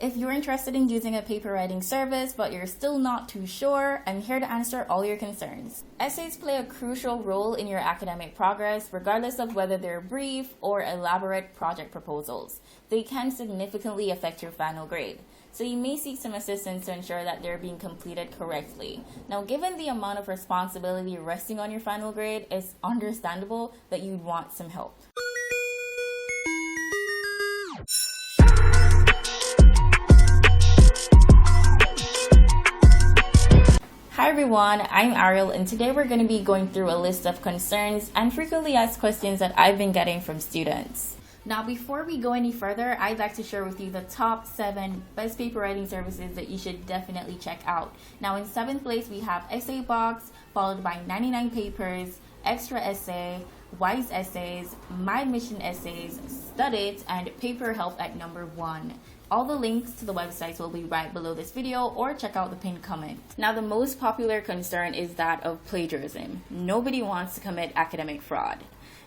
If you're interested in using a paper writing service but you're still not too sure, I'm here to answer all your concerns. Essays play a crucial role in your academic progress, regardless of whether they're brief or elaborate project proposals. They can significantly affect your final grade, so you may seek some assistance to ensure that they're being completed correctly. Now, given the amount of responsibility resting on your final grade, it's understandable that you'd want some help. Hi everyone, I'm Ariel, and today we're going to be going through a list of concerns and frequently asked questions that I've been getting from students. Now, before we go any further, I'd like to share with you the top 7 best paper writing services that you should definitely check out. Now, in 7th place, we have EssayBox, followed by 99 Papers, Extra Essay, Wise Essays, My Admission Essays, Studit, and Paper Help at number 1. All the links to the websites will be right below this video, or check out the pinned comment. Now, the most popular concern is that of plagiarism. Nobody wants to commit academic fraud.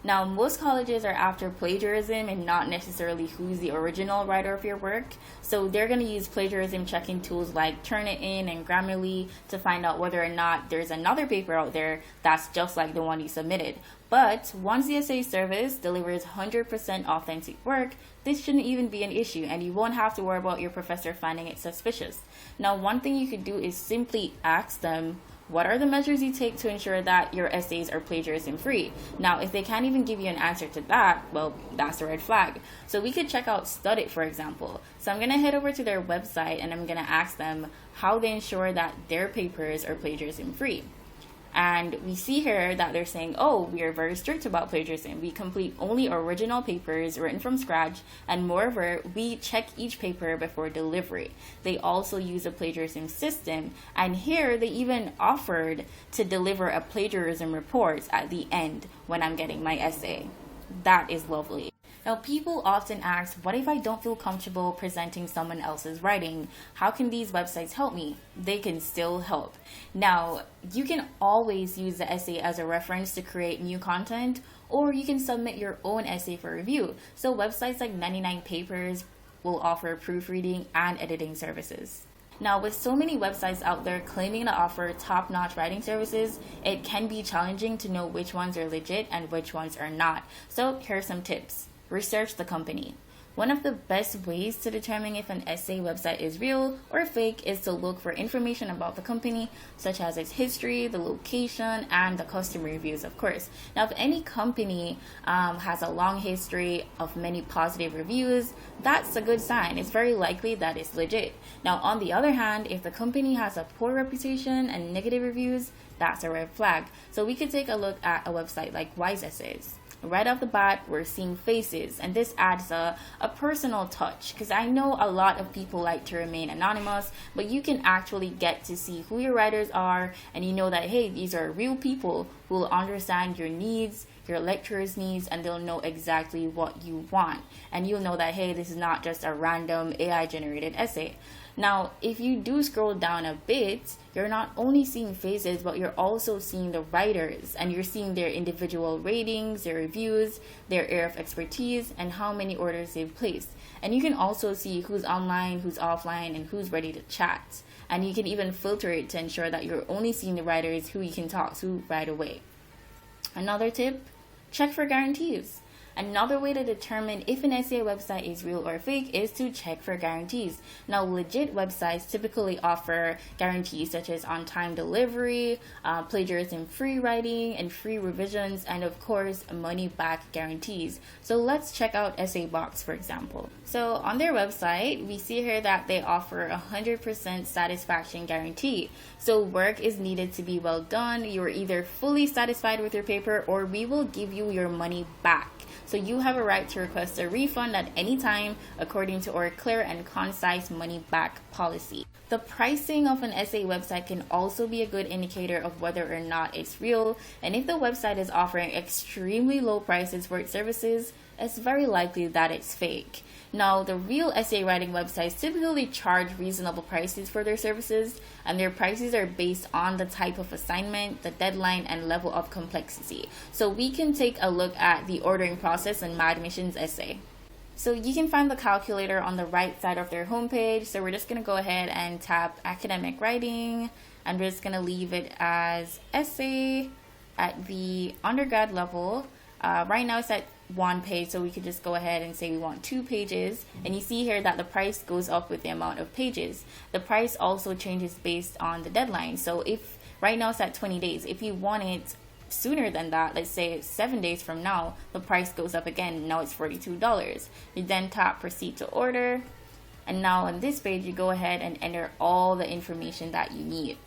Now, most colleges are after plagiarism and not necessarily who's the original writer of your work. So they're going to use plagiarism checking tools like Turnitin and Grammarly to find out whether or not there's another paper out there that's just like the one you submitted. But once the essay service delivers 100% authentic work, this shouldn't even be an issue, and you won't have to worry about your professor finding it suspicious. Now, one thing you could do is simply ask them, what are the measures you take to ensure that your essays are plagiarism free? Now, if they can't even give you an answer to that, well, that's a red flag. So we could check out Studit, for example. So I'm going to head over to their website and I'm going to ask them how they ensure that their papers are plagiarism free. And we see here that they're saying, oh, we are very strict about plagiarism. We complete only original papers written from scratch, and moreover, we check each paper before delivery. They also use a plagiarism system, and here they even offered to deliver a plagiarism report at the end when I'm getting my essay. That is lovely. Now, people often ask, what if I don't feel comfortable presenting someone else's writing? How can these websites help me? They can still help. Now, you can always use the essay as a reference to create new content, or you can submit your own essay for review. So websites like 99 Papers will offer proofreading and editing services. Now, with so many websites out there claiming to offer top-notch writing services, it can be challenging to know which ones are legit and which ones are not. So here are some tips. Research the company. One of the best ways to determine if an essay website is real or fake is to look for information about the company, such as its history, the location, and the customer reviews, of course. Now, if any company has a long history of many positive reviews, that's a good sign. It's very likely that it's legit. Now, on the other hand, if the company has a poor reputation and negative reviews, that's a red flag. So we could take a look at a website like Wise Essays. Right off the bat, we're seeing faces, and this adds a personal touch, because I know a lot of people like to remain anonymous, but you can actually get to see who your writers are, and you know that, hey, these are real people who will understand your needs, your lecturer's needs, and they'll know exactly what you want. And you'll know that, hey, this is not just a random AI generated essay. Now, if you do scroll down a bit, you're not only seeing faces, but you're also seeing the writers, and you're seeing their individual ratings, their reviews, their area of expertise, and how many orders they've placed. And you can also see who's online, who's offline, and who's ready to chat. And you can even filter it to ensure that you're only seeing the writers who you can talk to right away. Another tip, check for guarantees. Another way to determine if an essay website is real or fake is to check for guarantees. Now, legit websites typically offer guarantees such as on-time delivery, plagiarism-free writing, and free revisions, and of course, money-back guarantees. So let's check out EssayBox, for example. So on their website, we see here that they offer 100% satisfaction guarantee. So work is needed to be well done. You're either fully satisfied with your paper, or we will give you your money back. So you have a right to request a refund at any time according to our clear and concise money back policy. The pricing of an essay website can also be a good indicator of whether or not it's real, and if the website is offering extremely low prices for its services, it's very likely that it's fake. Now, the real essay writing websites typically charge reasonable prices for their services, and their prices are based on the type of assignment, the deadline, and level of complexity. So we can take a look at the ordering process in My Admissions Essay. So you can find the calculator on the right side of their homepage. So we're just going to go ahead and tap academic writing. I'm just going to leave it as essay at the undergrad level. Right now it's at 1 page, so we could just go ahead and say we want 2 pages. And you see here that the price goes up with the amount of pages. The price also changes based on the deadline. So if right now it's at 20 days, if you want it sooner than that, let's say it's 7 days from now, the price goes up again. Now it's $42. You then tap proceed to order, and now on this page you go ahead and enter all the information that you need.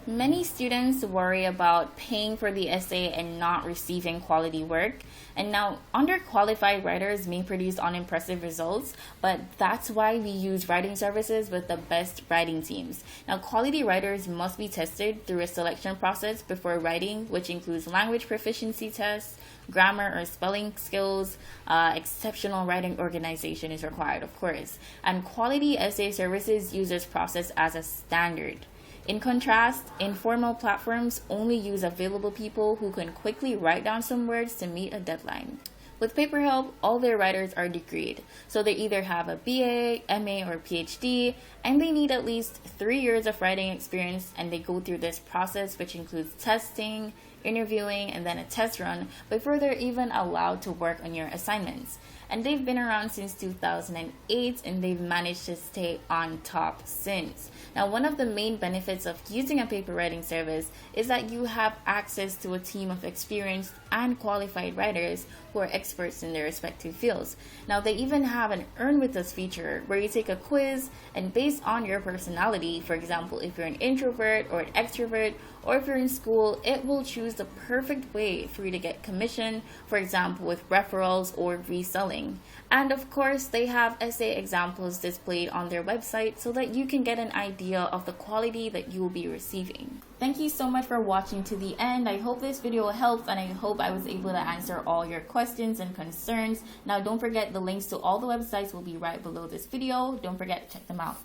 Many students worry about paying for the essay and not receiving quality work. And now, underqualified writers may produce unimpressive results, but that's why we use writing services with the best writing teams. Now, quality writers must be tested through a selection process before writing, which includes language proficiency tests, grammar or spelling skills. Exceptional writing organization is required, of course. And quality essay services use this process as a standard. In contrast, informal platforms only use available people who can quickly write down some words to meet a deadline. With PaperHelp, all their writers are degreed, so they either have a BA, MA, or PhD, and they need at least 3 years of writing experience, and they go through this process, which includes testing, interviewing, and then a test run before they're even allowed to work on your assignments. And they've been around since 2008, and they've managed to stay on top since. Now, one of the main benefits of using a paper writing service is that you have access to a team of experienced and qualified writers who are experts in their respective fields. Now, they even have an Earn With Us feature where you take a quiz, and based on your personality, for example, if you're an introvert or an extrovert, or if you're in school, it will choose the perfect way for you to get commission, for example, with referrals or reselling. And of course, they have essay examples displayed on their website so that you can get an idea of the quality that you will be receiving. Thank you so much for watching to the end. I hope this video helped, and I hope I was able to answer all your questions and concerns. Now, don't forget the links to all the websites will be right below this video. Don't forget to check them out.